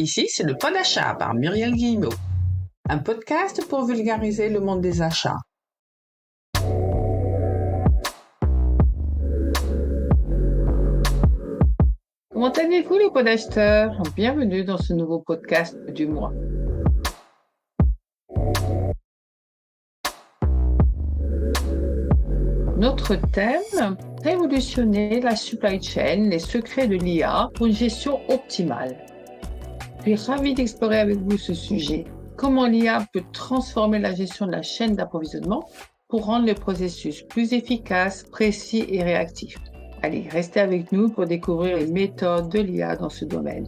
Ici, c'est le Pod d'achat par Muriel Guillemot, un podcast pour vulgariser le monde des achats. Comment allez-vous les podacheteurs? Bienvenue dans ce nouveau podcast du mois. Notre thème, révolutionner la supply chain, les secrets de l'IA pour une gestion optimale. Je suis ravie d'explorer avec vous ce sujet. Comment l'IA peut transformer la gestion de la chaîne d'approvisionnement pour rendre le processus plus efficace, précis et réactif. Allez, restez avec nous pour découvrir les méthodes de l'IA dans ce domaine.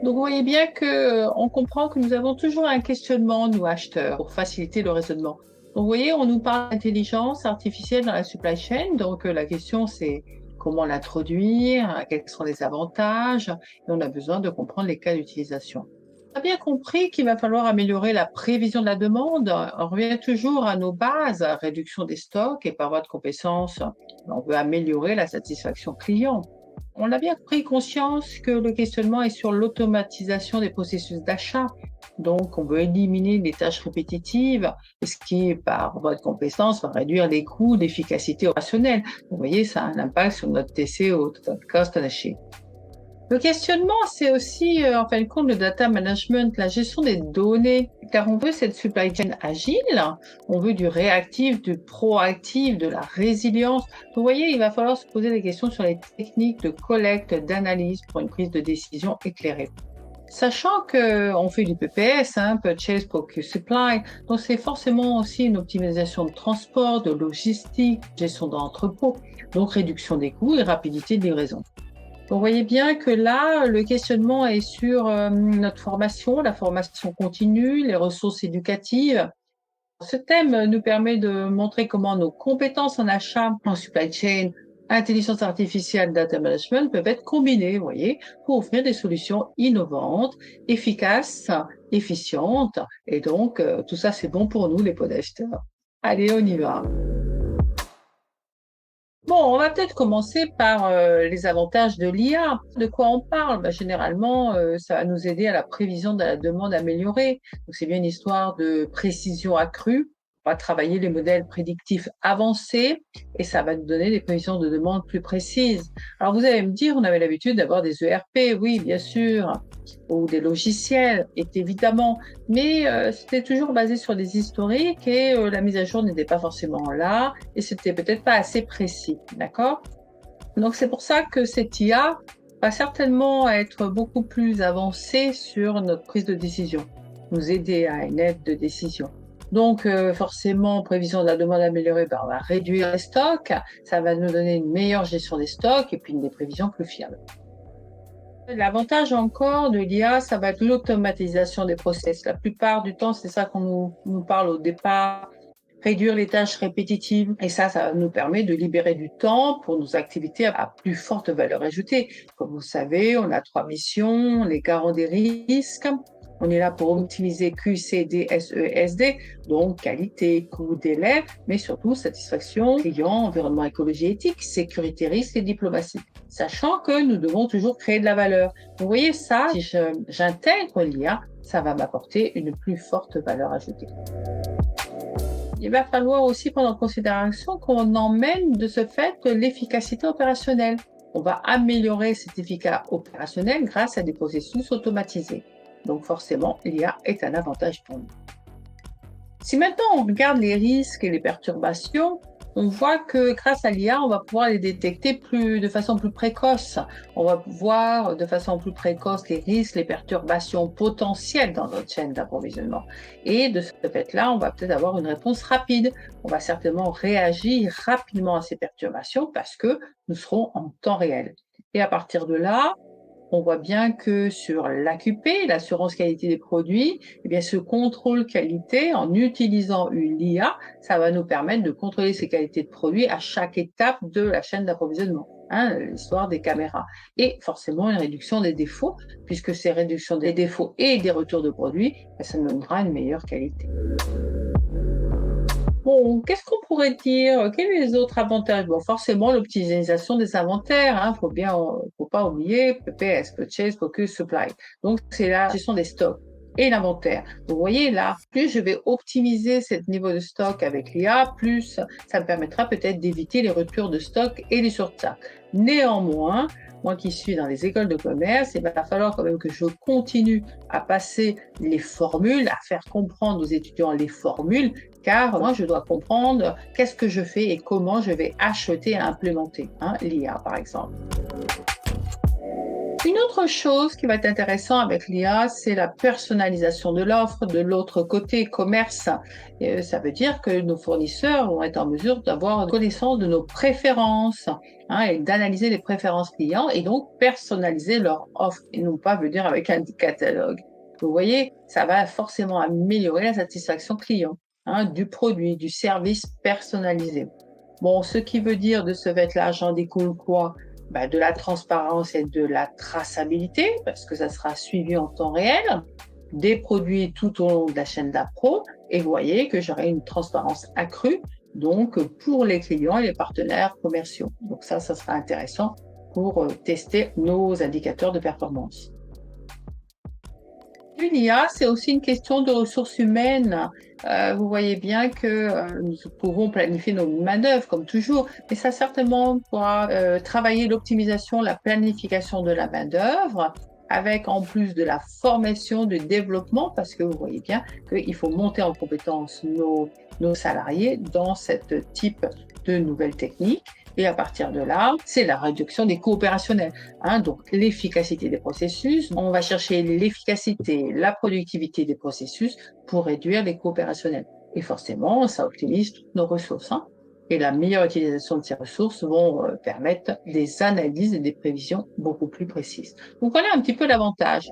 Donc, vous voyez bien qu'on comprend que nous avons toujours un questionnement, nous acheteurs, pour faciliter le raisonnement. Donc, vous voyez, on nous parle d'intelligence artificielle dans la supply chain. Donc, la question, c'est comment l'introduire, quels sont les avantages, et on a besoin de comprendre les cas d'utilisation. On a bien compris qu'il va falloir améliorer la prévision de la demande. On revient toujours à nos bases, réduction des stocks et par voie de compétence, on veut améliorer la satisfaction client. On a bien pris conscience que le questionnement est sur l'automatisation des processus d'achat. Donc, on veut éliminer les tâches répétitives, ce qui, par voie de compétence, va réduire les coûts d'efficacité opérationnelle. Vous voyez, ça a un impact sur notre TC au Total Cost Ownership. Le questionnement, c'est aussi, en fin de compte, le data management, la gestion des données, car on veut cette supply chain agile, on veut du réactif, du proactif, de la résilience. Vous voyez, il va falloir se poser des questions sur les techniques de collecte, d'analyse pour une prise de décision éclairée. Sachant qu'on fait du PPS, Purchase, Procure, Supply, donc c'est forcément aussi une optimisation de transport, de logistique, gestion d'entrepôt, donc réduction des coûts et rapidité de livraison. Vous voyez bien que là, le questionnement est sur notre formation, la formation continue, les ressources éducatives. Ce thème nous permet de montrer comment nos compétences en achat, en supply chain, intelligence artificielle, data management peuvent être combinées, vous voyez, pour offrir des solutions innovantes, efficaces, efficientes. Et donc, tout ça, c'est bon pour nous, les podacheteurs. Allez, on y va. Bon, on va peut-être commencer par les avantages de l'IA. De quoi on parle? Généralement, ça va nous aider à la prévision de la demande améliorée. Donc, c'est bien une histoire de précision accrue. On va travailler les modèles prédictifs avancés et ça va nous donner des prévisions de demande plus précises. Alors, vous allez me dire, on avait l'habitude d'avoir des ERP, oui, bien sûr, ou des logiciels, évidemment, mais c'était toujours basé sur des historiques et la mise à jour n'était pas forcément là et c'était peut-être pas assez précis, d'accord? Donc c'est pour ça que cette IA va certainement être beaucoup plus avancée sur notre prise de décision, nous aider à une aide de décision. Donc forcément, prévision de la demande améliorée, on va réduire les stocks, ça va nous donner une meilleure gestion des stocks et puis des prévisions plus fiables. L'avantage encore de l'IA, ça va être l'automatisation des process. La plupart du temps, c'est ça qu'on nous parle au départ, réduire les tâches répétitives. Et ça nous permet de libérer du temps pour nos activités à plus forte valeur ajoutée. Comme vous savez, on a 3 missions, les garants des risques. On est là pour optimiser QCD, SESD, donc qualité, coût, délai, mais surtout satisfaction, client, environnement, écologie, éthique, sécurité, risque et diplomatie. Sachant que nous devons toujours créer de la valeur. Vous voyez ça, si j'intègre l'IA, ça va m'apporter une plus forte valeur ajoutée. Il va falloir aussi prendre en considération qu'on emmène de ce fait l'efficacité opérationnelle. On va améliorer cette efficacité opérationnelle grâce à des processus automatisés. Donc forcément, l'IA est un avantage pour nous. Si maintenant on regarde les risques et les perturbations, on voit que grâce à l'IA, on va pouvoir les détecter de façon plus précoce. On va voir de façon plus précoce les risques, les perturbations potentielles dans notre chaîne d'approvisionnement. Et de ce fait-là, on va peut-être avoir une réponse rapide. On va certainement réagir rapidement à ces perturbations parce que nous serons en temps réel. Et à partir de là, on voit bien que sur l'AQP, l'assurance qualité des produits, ce contrôle qualité, en utilisant une IA, ça va nous permettre de contrôler ces qualités de produits à chaque étape de la chaîne d'approvisionnement, l'histoire des caméras. Et forcément, une réduction des défauts, puisque ces réductions des défauts et des retours de produits, ça nous donnera une meilleure qualité. Bon, qu'est-ce qu'on pourrait dire? Quels sont les autres avantages? Bon, forcément, l'optimisation des inventaires, hein, faut pas oublier PPS, Purchase, Focus, Supply. Donc, c'est la gestion des stocks et l'inventaire. Vous voyez là, plus je vais optimiser ce niveau de stock avec l'IA, plus ça me permettra peut-être d'éviter les ruptures de stock et les surstocks. Néanmoins, moi qui suis dans les écoles de commerce, il va falloir quand même que je continue à passer les formules, à faire comprendre aux étudiants les formules, car moi je dois comprendre qu'est-ce que je fais et comment je vais acheter et implémenter l'IA par exemple. Une autre chose qui va être intéressante avec l'IA, c'est la personnalisation de l'offre. De l'autre côté, commerce, ça veut dire que nos fournisseurs vont être en mesure d'avoir connaissance de nos préférences et d'analyser les préférences clients et donc personnaliser leur offre et non pas venir avec un catalogue. Vous voyez, ça va forcément améliorer la satisfaction client du produit, du service personnalisé. Bon, ce qui veut dire de ce fait-là, j'en découle quoi? De la transparence et de la traçabilité, parce que ça sera suivi en temps réel, des produits tout au long de la chaîne d'appro, et vous voyez que j'aurai une transparence accrue, donc pour les clients et les partenaires commerciaux. Donc ça sera intéressant pour tester nos indicateurs de performance. L'IA, c'est aussi une question de ressources humaines. Vous voyez bien que nous pouvons planifier nos manœuvres comme toujours, mais ça certainement pourra travailler l'optimisation, la planification de la main-d'œuvre, avec en plus de la formation, du développement, parce que vous voyez bien qu'il faut monter en compétence nos salariés dans ce type de nouvelles techniques. Et à partir de là, c'est la réduction des coûts opérationnels. Donc, l'efficacité des processus. On va chercher l'efficacité, la productivité des processus pour réduire les coûts opérationnels. Et forcément, ça optimise toutes nos ressources. Et la meilleure utilisation de ces ressources vont permettre des analyses et des prévisions beaucoup plus précises. Donc, voilà un petit peu l'avantage.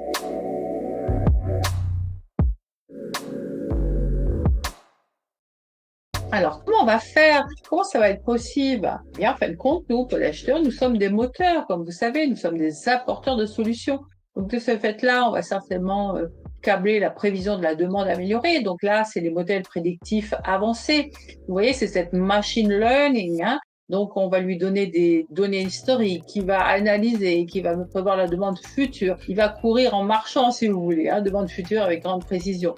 Alors, comment on va faire? Comment ça va être possible? Bien, en fin de compte, nous, acheteurs, nous sommes des moteurs, comme vous savez, nous sommes des apporteurs de solutions. Donc, de ce fait-là, on va certainement câbler la prévision de la demande améliorée. Donc là, c'est les modèles prédictifs avancés. Vous voyez, c'est cette machine learning. Donc, on va lui donner des données historiques, qui va analyser, qui va me prévoir la demande future. Il va courir en marchant, si vous voulez, demande future avec grande précision.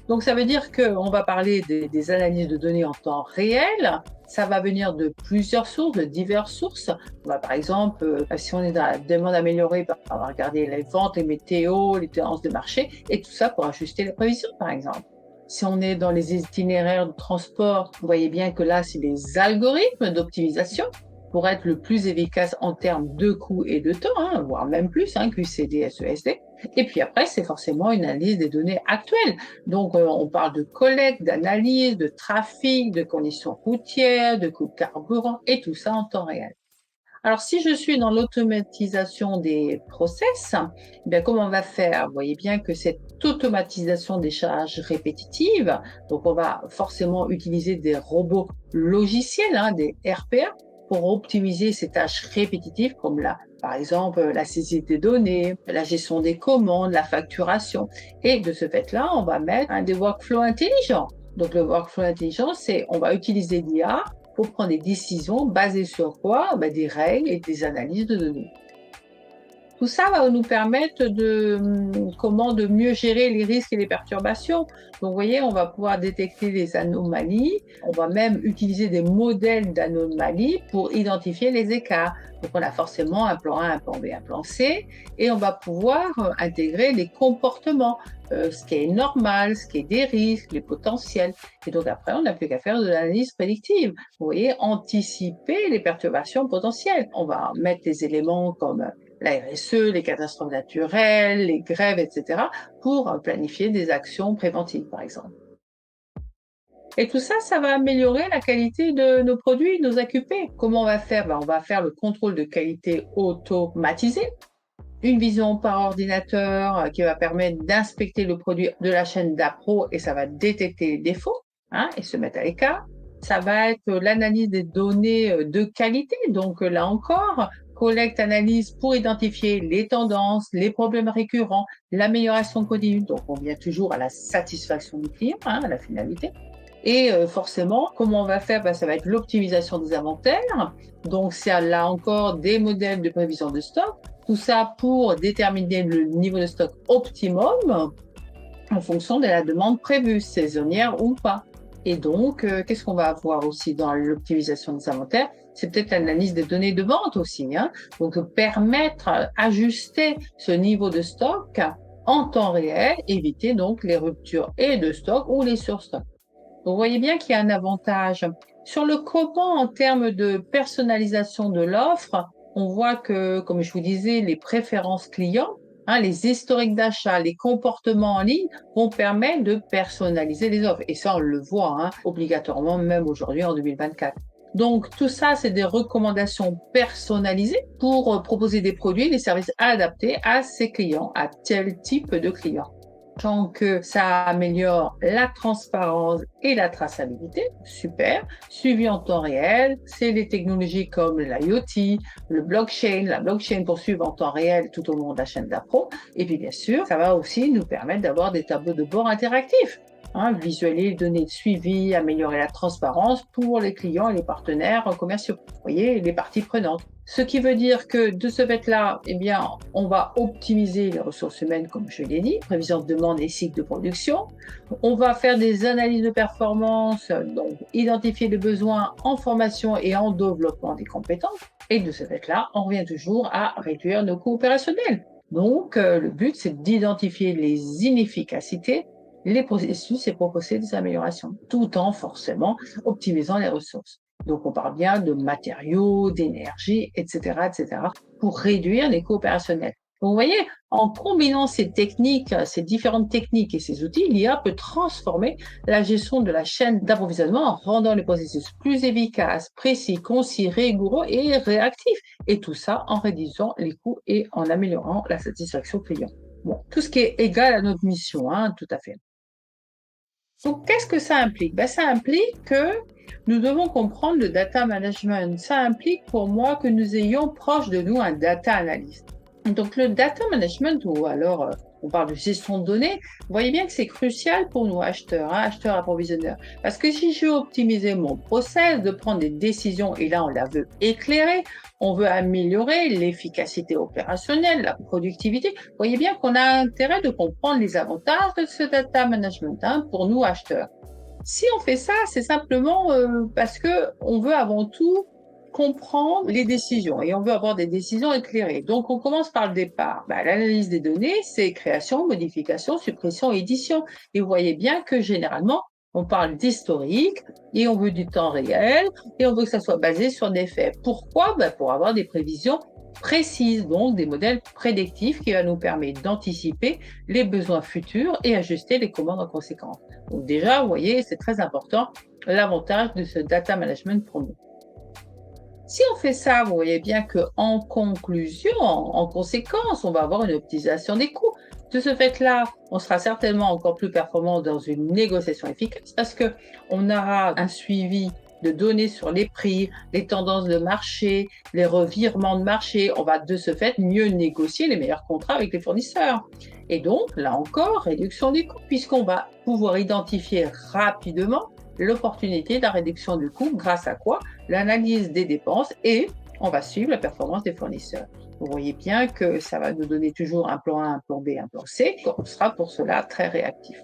Donc, ça veut dire qu'on va parler des analyses de données en temps réel. Ça va venir de plusieurs sources, de diverses sources. On va, par exemple, si on est dans la demande améliorée, on va regarder les ventes, les météos, les tendances de marché, et tout ça pour ajuster les prévisions, par exemple. Si on est dans les itinéraires de transport, vous voyez bien que là, c'est des algorithmes d'optimisation pour être le plus efficace en termes de coûts et de temps, voire même plus, QCD, SESD. Et puis après, c'est forcément une analyse des données actuelles. Donc, on parle de collecte, d'analyse, de trafic, de conditions routières, de coûts de carburant, et tout ça en temps réel. Alors, si je suis dans l'automatisation des process, comment on va faire? Vous voyez bien que cette automatisation des charges répétitives, donc on va forcément utiliser des robots logiciels, des RPA, pour optimiser ces tâches répétitives comme par exemple la saisie des données, la gestion des commandes, la facturation. Et de ce fait-là, on va mettre des workflows intelligents. Donc le workflow intelligent, c'est on va utiliser l'IA pour prendre des décisions basées sur quoi? Des règles et des analyses de données. Tout ça va nous permettre de mieux gérer les risques et les perturbations. Donc, vous voyez, on va pouvoir détecter les anomalies. On va même utiliser des modèles d'anomalies pour identifier les écarts. Donc, on a forcément un plan A, un plan B, un plan C, et on va pouvoir intégrer les comportements, ce qui est normal, ce qui est des risques, les potentiels. Et donc, après, on n'a plus qu'à faire de l'analyse prédictive. Vous voyez, anticiper les perturbations potentielles. On va mettre des éléments comme la RSE, les catastrophes naturelles, les grèves, etc., pour planifier des actions préventives, par exemple. Et tout ça, ça va améliorer la qualité de nos produits, de nos AQP. Comment on va faire? On va faire le contrôle de qualité automatisé, une vision par ordinateur qui va permettre d'inspecter le produit de la chaîne d'appro et ça va détecter les défauts et se mettre à l'écart. Ça va être l'analyse des données de qualité, donc là encore, collecte, analyse pour identifier les tendances, les problèmes récurrents, l'amélioration continue. Donc, on vient toujours à la satisfaction du client, à la finalité. Et forcément, comment on va faire? Ça va être l'optimisation des inventaires. Donc, c'est là encore des modèles de prévision de stock. Tout ça pour déterminer le niveau de stock optimum en fonction de la demande prévue, saisonnière ou pas. Et donc, qu'est-ce qu'on va avoir aussi dans l'optimisation des inventaires? C'est peut-être l'analyse des données de vente aussi, hein. Donc, permettre, ajuster ce niveau de stock en temps réel, éviter donc les ruptures et de stock ou les surstocks. Vous voyez bien qu'il y a un avantage. Sur le comment, en termes de personnalisation de l'offre, on voit que, comme je vous disais, les préférences clients, les historiques d'achat, les comportements en ligne vont permettre de personnaliser les offres. Et ça, on le voit obligatoirement, même aujourd'hui en 2024. Donc, tout ça, c'est des recommandations personnalisées pour proposer des produits et des services adaptés à ses clients, à tel type de clients. Tant que ça améliore la transparence et la traçabilité, super. Suivi en temps réel, c'est les technologies comme l'IoT, le blockchain, la blockchain pour suivre en temps réel tout au long de la chaîne d'appro. Et puis bien sûr, ça va aussi nous permettre d'avoir des tableaux de bord interactifs. Visualiser les données de suivi, améliorer la transparence pour les clients et les partenaires commerciaux. Vous voyez, les parties prenantes. Ce qui veut dire que de ce fait-là, on va optimiser les ressources humaines, comme je l'ai dit, prévision de demande et cycle de production. On va faire des analyses de performance, donc identifier les besoins en formation et en développement des compétences. Et de ce fait-là, on revient toujours à réduire nos coûts opérationnels. Donc, le but, c'est d'identifier les inefficacités, les processus et proposer des améliorations, tout en forcément optimisant les ressources. Donc, on parle bien de matériaux, d'énergie, etc., pour réduire les coûts opérationnels. Donc, vous voyez, en combinant ces techniques, ces différentes techniques et ces outils, l'IA peut transformer la gestion de la chaîne d'approvisionnement en rendant les processus plus efficaces, précis, concis, rigoureux et réactifs. Et tout ça en réduisant les coûts et en améliorant la satisfaction client. Bon, tout ce qui est égal à notre mission, tout à fait. Donc, qu'est-ce que ça implique? Ça implique que nous devons comprendre le data management. Ça implique pour moi que nous ayons proche de nous un data analyst. Donc, le data management, ou alors on parle de gestion de données, vous voyez bien que c'est crucial pour nous acheteurs, acheteurs approvisionneurs. Parce que si je veux optimiser mon process, de prendre des décisions, et là on la veut éclairer, on veut améliorer l'efficacité opérationnelle, la productivité, vous voyez bien qu'on a intérêt de comprendre les avantages de ce data management pour nous acheteurs. Si on fait ça, c'est simplement parce que on veut avant tout comprendre les décisions et on veut avoir des décisions éclairées. Donc, on commence par le départ. L'analyse des données, c'est création, modification, suppression, édition. Et vous voyez bien que généralement, on parle d'historique et on veut du temps réel et on veut que ça soit basé sur des faits. Pourquoi? Pour avoir des prévisions précises, donc des modèles prédictifs qui vont nous permettre d'anticiper les besoins futurs et ajuster les commandes en conséquence. Donc déjà, vous voyez, c'est très important, l'avantage de ce data management pour nous. Si on fait ça, vous voyez bien qu'en conclusion, en conséquence, on va avoir une optimisation des coûts. De ce fait-là, on sera certainement encore plus performant dans une négociation efficace parce qu'on aura un suivi de données sur les prix, les tendances de marché, les revirements de marché. On va de ce fait mieux négocier les meilleurs contrats avec les fournisseurs. Et donc, là encore, réduction des coûts puisqu'on va pouvoir identifier rapidement l'opportunité de la réduction du coût grâce à quoi? L'analyse des dépenses et on va suivre la performance des fournisseurs. Vous voyez bien que ça va nous donner toujours un plan A, un plan B, un plan C. On sera pour cela très réactif.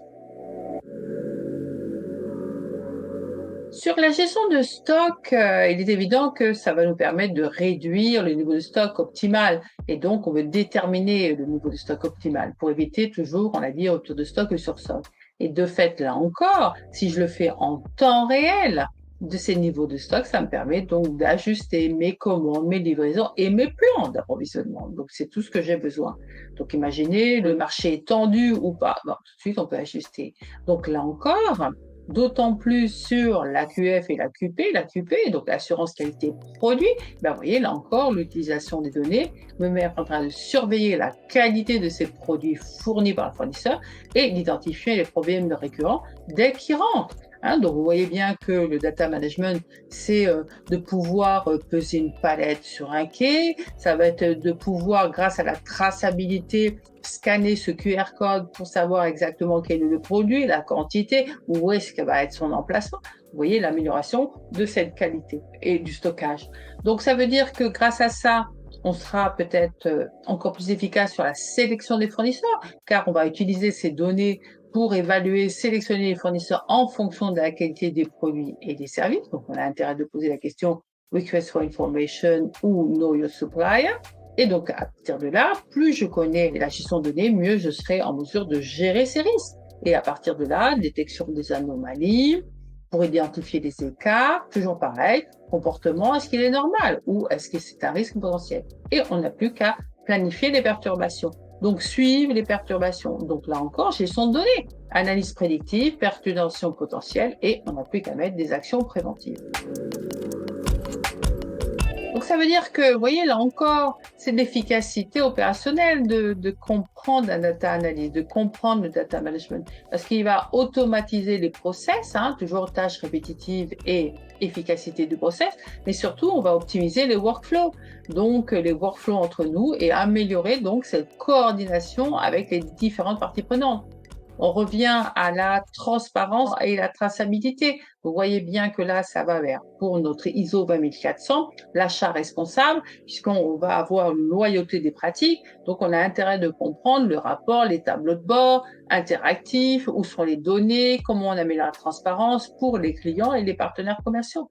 Sur la gestion de stock, il est évident que ça va nous permettre de réduire le niveau de stock optimal. Et donc, on veut déterminer le niveau de stock optimal pour éviter toujours, on l'a dit, rupture de stock ou surstock. Et de fait, là encore, si je le fais en temps réel de ces niveaux de stock, ça me permet donc d'ajuster mes commandes, mes livraisons et mes plans d'approvisionnement. Donc, c'est tout ce que j'ai besoin. Donc, imaginez, le marché est tendu ou pas. Bon, tout de suite, on peut ajuster. Donc, là encore, d'autant plus sur l'AQF et l'AQP, donc l'assurance qualité produit, vous voyez, là encore, l'utilisation des données me met en train de surveiller la qualité de ces produits fournis par le fournisseur et d'identifier les problèmes récurrents dès qu'ils rentrent. Donc, vous voyez bien que le data management, c'est de pouvoir peser une palette sur un quai. Ça va être de pouvoir, grâce à la traçabilité, scanner ce QR code pour savoir exactement quel est le produit, la quantité, où est-ce que va être son emplacement. Vous voyez l'amélioration de cette qualité et du stockage. Donc, ça veut dire que grâce à ça, on sera peut-être encore plus efficace sur la sélection des fournisseurs, car on va utiliser ces données pour évaluer, sélectionner les fournisseurs en fonction de la qualité des produits et des services. Donc, on a intérêt de poser la question Request for Information ou Know Your Supplier. Et donc, à partir de là, plus je connais la gestion de données, mieux je serai en mesure de gérer ces risques. Et à partir de là, détection des anomalies, pour identifier les écarts, toujours pareil, comportement, est-ce qu'il est normal ou est-ce que c'est un risque potentiel? Et on n'a plus qu'à planifier les perturbations. Donc, suivre les perturbations. Donc, là encore, gestion de données, analyse prédictive, perturbation potentielle et on n'a plus qu'à mettre des actions préventives. Donc, ça veut dire que, vous voyez, là encore, c'est de l'efficacité opérationnelle de comprendre la data analyse, de comprendre le data management, parce qu'il va automatiser les process, toujours tâches répétitives et efficacité du process, mais surtout, on va optimiser les workflows, donc les workflows entre nous et améliorer donc cette coordination avec les différentes parties prenantes. On revient à la transparence et la traçabilité. Vous voyez bien que là, ça va vers, pour notre ISO 20400, l'achat responsable, puisqu'on va avoir une loyauté des pratiques. Donc, on a intérêt de comprendre le rapport, les tableaux de bord, interactifs, où sont les données, comment on améliore la transparence pour les clients et les partenaires commerciaux.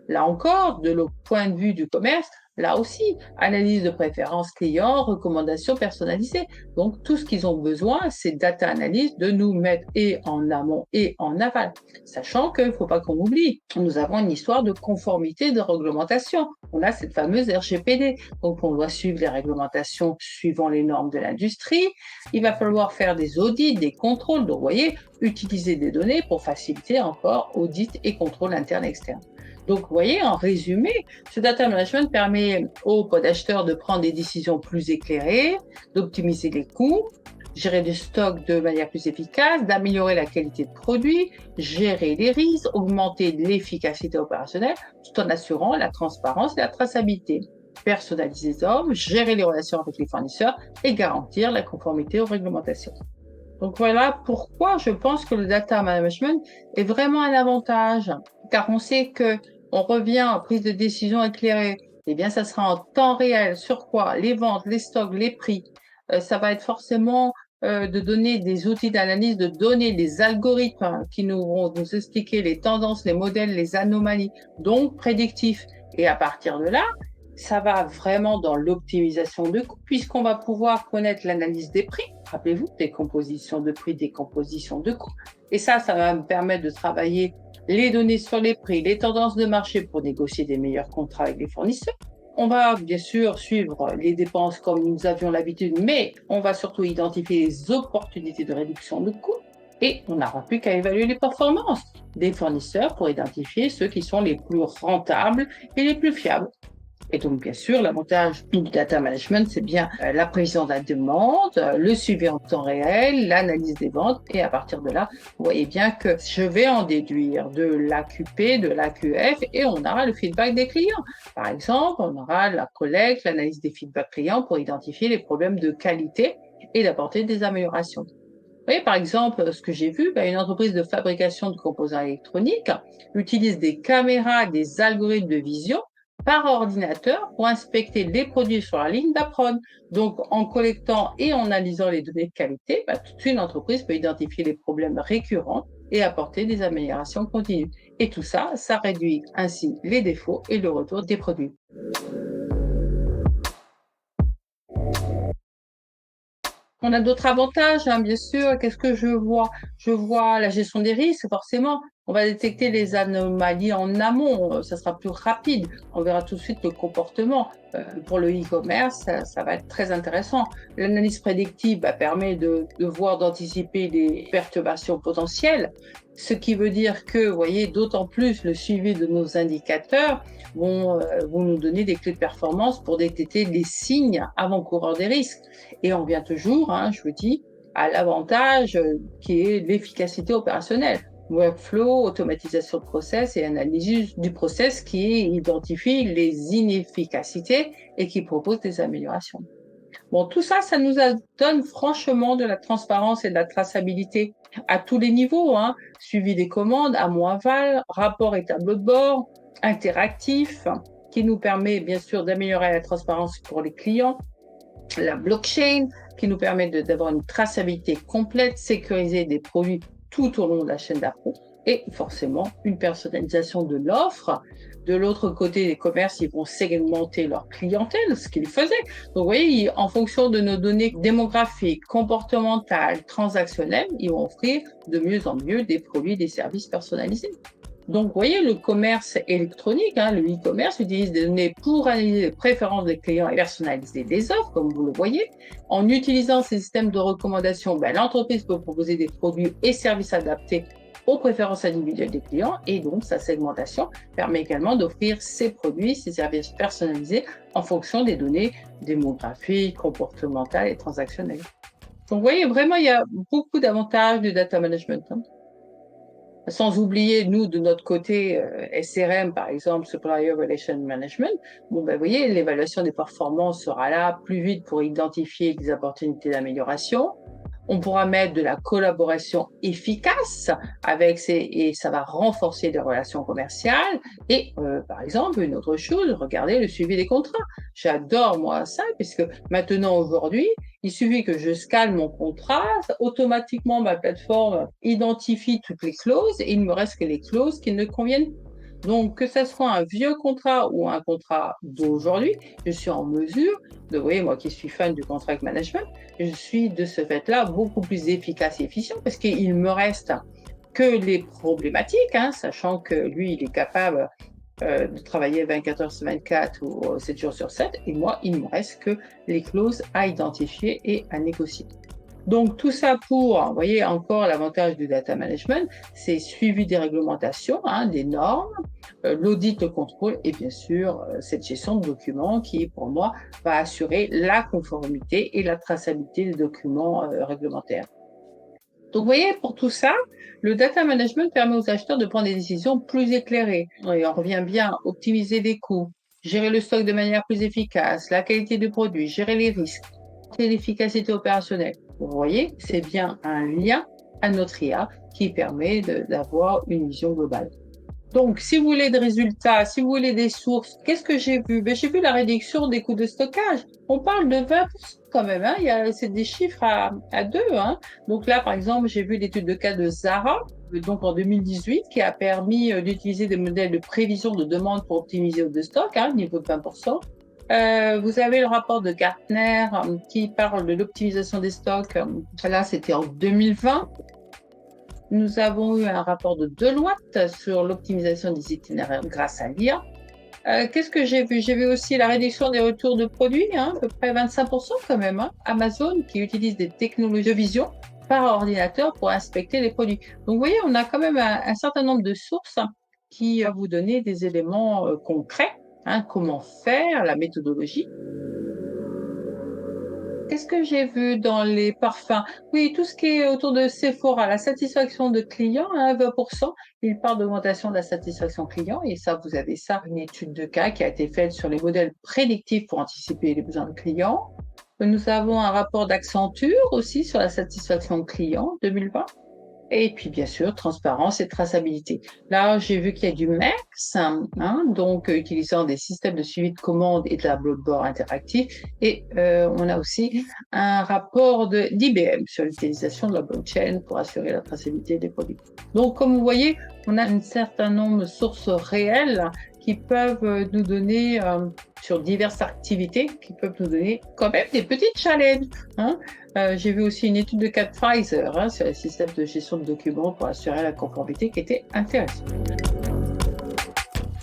Là encore, de le point de vue du commerce, là aussi, analyse de préférence client, recommandations personnalisées. Donc, tout ce qu'ils ont besoin, c'est data analyse de nous mettre et en amont et en aval. Sachant qu'il ne faut pas qu'on oublie, nous avons une histoire de conformité de réglementation. On a cette fameuse RGPD. Donc, on doit suivre les réglementations suivant les normes de l'industrie. Il va falloir faire des audits, des contrôles. Donc, vous voyez, utiliser des données pour faciliter encore audit et contrôle interne et externe. Donc, vous voyez, en résumé, ce data management permet aux podacheteurs de prendre des décisions plus éclairées, d'optimiser les coûts, gérer le stock de manière plus efficace, d'améliorer la qualité de produit, gérer les risques, augmenter l'efficacité opérationnelle, tout en assurant la transparence et la traçabilité, personnaliser les hommes, gérer les relations avec les fournisseurs et garantir la conformité aux réglementations. Donc voilà pourquoi je pense que le data management est vraiment un avantage, car on sait que on revient en prise de décision éclairée. Eh bien, ça sera en temps réel. Sur quoi? Les ventes, les stocks, les prix. Ça va être forcément de donner des outils d'analyse, de donner des algorithmes qui nous vont nous expliquer les tendances, les modèles, les anomalies, donc prédictifs. Et à partir de là, ça va vraiment dans l'optimisation de coûts, puisqu'on va pouvoir connaître l'analyse des prix. Rappelez-vous, décomposition de prix, décomposition de coûts. Et ça va me permettre de travailler les données sur les prix, les tendances de marché pour négocier des meilleurs contrats avec les fournisseurs. On va bien sûr suivre les dépenses comme nous avions l'habitude, mais on va surtout identifier les opportunités de réduction de coûts. Et on n'aura plus qu'à évaluer les performances des fournisseurs pour identifier ceux qui sont les plus rentables et les plus fiables. Et donc, bien sûr, l'avantage du data management, c'est bien la prévision de la demande, le suivi en temps réel, l'analyse des ventes. Et à partir de là, vous voyez bien que je vais en déduire de l'AQP, de l'AQF, et on aura le feedback des clients. Par exemple, on aura la collecte, l'analyse des feedbacks clients pour identifier les problèmes de qualité et d'apporter des améliorations. Vous voyez, par exemple, ce que j'ai vu, une entreprise de fabrication de composants électroniques utilise des caméras, des algorithmes de vision par ordinateur pour inspecter les produits sur la ligne d'approd. Donc, en collectant et en analysant les données de qualité, toute une entreprise peut identifier les problèmes récurrents et apporter des améliorations continues. Et tout ça, ça réduit ainsi les défauts et le retour des produits. On a d'autres avantages, bien sûr. Qu'est-ce que je vois? Je vois la gestion des risques, forcément. On va détecter les anomalies en amont, ça sera plus rapide. On verra tout de suite le comportement. Pour le e-commerce, ça va être très intéressant. L'analyse prédictive permet de voir, d'anticiper les perturbations potentielles, ce qui veut dire que, vous voyez, d'autant plus le suivi de nos indicateurs vont nous donner des clés de performance pour détecter les signes avant-coureurs des risques. Et on vient toujours, je vous dis, à l'avantage qui est l'efficacité opérationnelle. workflow, automatisation de process et analyse du process qui identifie les inefficacités et qui propose des améliorations. Bon, tout ça, ça nous donne franchement de la transparence et de la traçabilité à tous les niveaux, hein. Suivi des commandes, amont-aval, rapport et tableau de bord, interactif, qui nous permet bien sûr d'améliorer la transparence pour les clients, la blockchain, qui nous permet d'avoir une traçabilité complète, sécurisée des produits tout au long de la chaîne d'appro, et forcément une personnalisation de l'offre. De l'autre côté, les commerces, ils vont segmenter leur clientèle, ce qu'ils faisaient. Donc, vous voyez, en fonction de nos données démographiques, comportementales, transactionnelles, ils vont offrir de mieux en mieux des produits, des services personnalisés. Donc, vous voyez, le commerce électronique, le e-commerce, utilise des données pour analyser les préférences des clients et personnaliser des offres, comme vous le voyez. En utilisant ces systèmes de recommandation, l'entreprise peut proposer des produits et services adaptés aux préférences individuelles des clients, et donc sa segmentation permet également d'offrir ces produits, ces services personnalisés en fonction des données démographiques, comportementales et transactionnelles. Donc, vous voyez, vraiment, il y a beaucoup d'avantages du data management. Sans oublier, nous, de notre côté, SRM, par exemple, Supplier Relation Management, vous voyez, l'évaluation des performances sera là plus vite pour identifier des opportunités d'amélioration. On pourra mettre de la collaboration efficace et ça va renforcer les relations commerciales. Et par exemple, une autre chose, regardez le suivi des contrats. J'adore moi ça, puisque maintenant, aujourd'hui, il suffit que je scanne mon contrat, automatiquement ma plateforme identifie toutes les clauses et il ne me reste que les clauses qui ne conviennent pas. Donc, que ce soit un vieux contrat ou un contrat d'aujourd'hui, je suis en mesure vous voyez, moi qui suis fan du contract management, je suis de ce fait-là beaucoup plus efficace et efficient parce qu'il me reste que les problématiques, sachant que lui, il est capable de travailler 24 heures sur 24 ou 7 jours sur 7, et moi, il ne me reste que les clauses à identifier et à négocier. Donc, tout ça pour, vous voyez, encore l'avantage du data management, c'est suivi des réglementations, des normes, l'audit, le contrôle et bien sûr, cette gestion de documents qui, pour moi, va assurer la conformité et la traçabilité des documents réglementaires. Donc, vous voyez, pour tout ça, le data management permet aux acheteurs de prendre des décisions plus éclairées. Et on revient bien, optimiser les coûts, gérer le stock de manière plus efficace, la qualité du produit, gérer les risques, et l'efficacité opérationnelle. Vous voyez, c'est bien un lien à notre IA qui permet d'avoir une vision globale. Donc, si vous voulez des résultats, si vous voulez des sources, qu'est-ce que j'ai vu? J'ai vu la réduction des coûts de stockage. On parle de 20% quand même. C'est des chiffres à deux. Donc là, par exemple, j'ai vu l'étude de cas de Zara, donc en 2018, qui a permis d'utiliser des modèles de prévision de demande pour optimiser le stock, niveau de 20%. Vous avez le rapport de Gartner qui parle de l'optimisation des stocks. Là, c'était en 2020. Nous avons eu un rapport de Deloitte sur l'optimisation des itinéraires grâce à l'IA. Qu'est-ce que j'ai vu? J'ai vu aussi la réduction des retours de produits, à peu près 25% quand même. Amazon qui utilise des technologies de vision par ordinateur pour inspecter les produits. Donc, vous voyez, on a quand même un certain nombre de sources qui vont vous donner des éléments concrets. Comment faire, la méthodologie. Qu'est-ce que j'ai vu dans les parfums? Oui, tout ce qui est autour de Sephora, la satisfaction de clients, 20%, il parle d'augmentation de la satisfaction client et ça, vous avez ça, une étude de cas qui a été faite sur les modèles prédictifs pour anticiper les besoins de clients. Nous avons un rapport d'Accenture aussi sur la satisfaction client 2020. Et puis, bien sûr, transparence et traçabilité. Là, j'ai vu qu'il y a du MEX, donc utilisant des systèmes de suivi de commandes et tableaux de bord interactifs. Et on a aussi un rapport d'IBM sur l'utilisation de la blockchain pour assurer la traçabilité des produits. Donc, comme vous voyez, on a un certain nombre de sources réelles qui peuvent nous donner, sur diverses activités, qui peuvent nous donner quand même des petits challenges. J'ai vu aussi une étude de cas de Pfizer sur les systèmes de gestion de documents pour assurer la conformité qui était intéressante.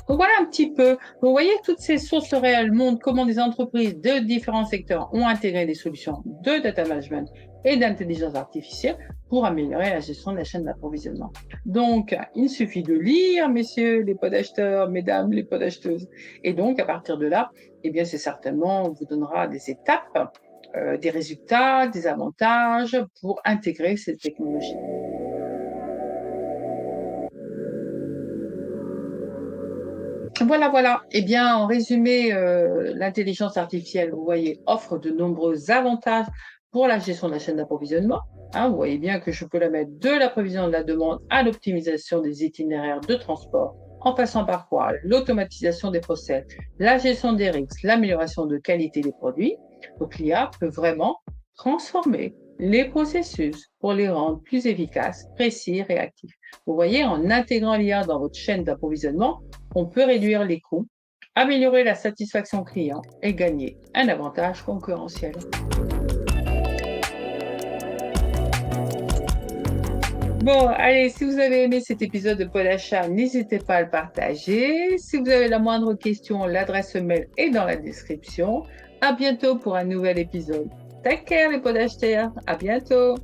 Donc voilà un petit peu. Vous voyez, toutes ces sources réelles montrent comment des entreprises de différents secteurs ont intégré des solutions de data management et d'intelligence artificielle pour améliorer la gestion de la chaîne d'approvisionnement. Donc, il suffit de lire, messieurs les podacheteurs, mesdames les podacheteuses. Et donc, à partir de là, c'est certainement, on vous donnera des étapes, des résultats, des avantages pour intégrer ces technologies. Voilà, voilà. Eh bien, en résumé, l'intelligence artificielle, vous voyez, offre de nombreux avantages pour la gestion de la chaîne d'approvisionnement. Hein, vous voyez bien que je peux la mettre de la prévision de la demande à l'optimisation des itinéraires de transport, en passant par quoi? L'automatisation des process, la gestion des risques, l'amélioration de qualité des produits. Donc, l'IA peut vraiment transformer les processus pour les rendre plus efficaces, précis, réactifs. Vous voyez, en intégrant l'IA dans votre chaîne d'approvisionnement, on peut réduire les coûts, améliorer la satisfaction client et gagner un avantage concurrentiel. Bon, allez, si vous avez aimé cet épisode de Pod Achat, n'hésitez pas à le partager. Si vous avez la moindre question, l'adresse mail est dans la description. À bientôt pour un nouvel épisode. Take care les podacheteurs. À bientôt.